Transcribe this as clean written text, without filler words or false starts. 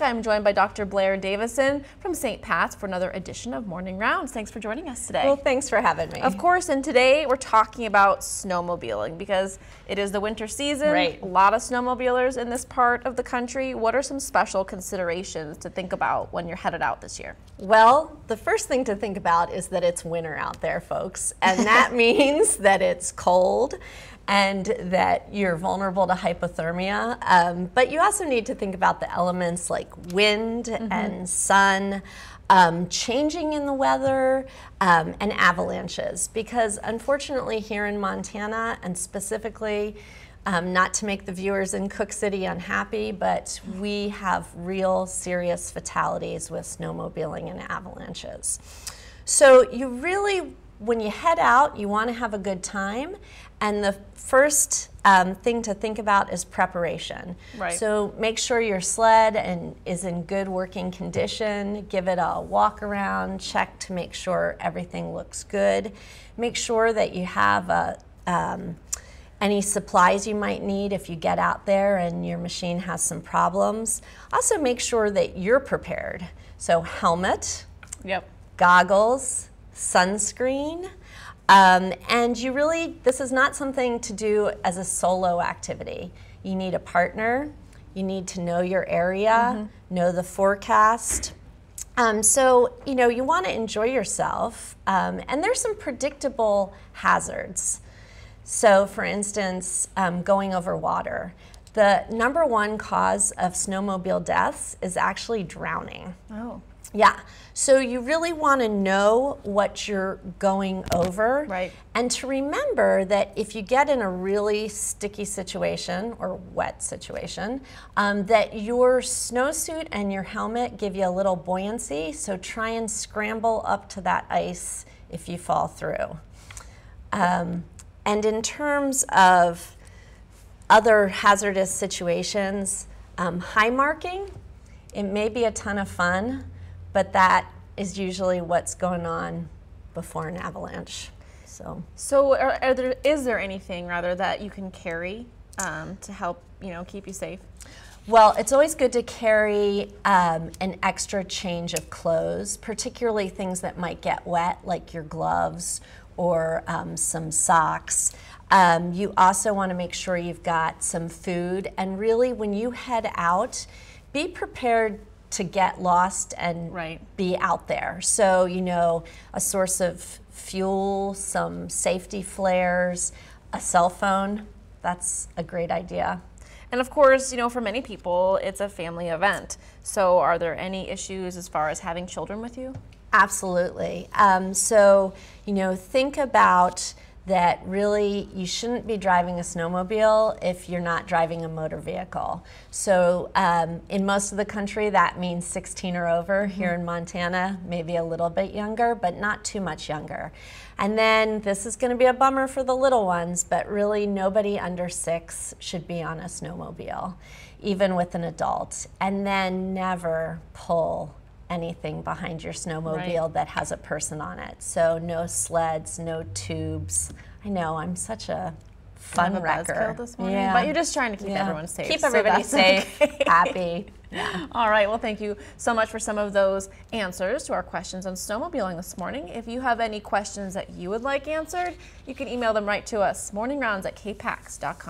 I'm joined by Dr. Blair Davison from St. Pat's for another edition of Morning Rounds. Thanks for joining us today. Well, thanks for having me. Of course, and today we're talking about snowmobiling because it is the winter season. Right. A lot of snowmobilers in this part of the country. What are some special considerations to think about when you're headed out this year? Well, the first thing to think about is that it's winter out there, folks, and that means that it's cold and that you're vulnerable to hypothermia. But you also need to think about the elements like wind and sun, changing in the weather, and avalanches. Because unfortunately here in Montana, and specifically, not to make the viewers in Cook City unhappy, but we have real serious fatalities with snowmobiling and avalanches. So you really, when you head out, you want to have a good time, and the first thing to think about is preparation. Right. So make sure your sled is in good working condition, give it a walk around, check to make sure everything looks good. Make sure that you have any supplies you might need if you get out there and your machine has some problems. Also make sure that you're prepared. So helmet, goggles, sunscreen, and you really, this is not something to do as a solo activity. You need a partner, you need to know your area, know the forecast. So, you know, you want to enjoy yourself, and there's some predictable hazards. So, for instance, going over water. The #1 cause of snowmobile deaths is actually drowning. Oh. Yeah, so you really want to know what you're going over. Right. And to remember that if you get in a really sticky situation or wet situation, that your snowsuit and your helmet give you a little buoyancy, so try and scramble up to that ice if you fall through. And in terms of other hazardous situations, high marking, it may be a ton of fun, but that is usually what's going on before an avalanche. So is there anything rather that you can carry to help, you know, keep you safe? Well, it's always good to carry an extra change of clothes, particularly things that might get wet, like your gloves or some socks. You also want to make sure you've got some food, and really when you head out, be prepared to get lost and be out there. So, you know, a source of fuel, some safety flares, a cell phone, that's a great idea. And of course, you know, for many people, it's a family event. So are there any issues as far as having children with you? Absolutely. So, you know, think about that really you shouldn't be driving a snowmobile if you're not driving a motor vehicle. So in most of the country that means 16 or over. Here in Montana, maybe a little bit younger, but not too much younger. And then this is going to be a bummer for the little ones, but really nobody under 6 should be on a snowmobile, even with an adult. And then never pull anything behind your snowmobile that has a person on it. So no sleds, no tubes. I know, I'm such a fun wrecker. This morning, but you're just trying to keep everyone safe. Keep everybody safe, happy. All right, well, thank you so much for some of those answers to our questions on snowmobiling this morning. If you have any questions that you would like answered, you can email them right to us, morningrounds@kpax.com.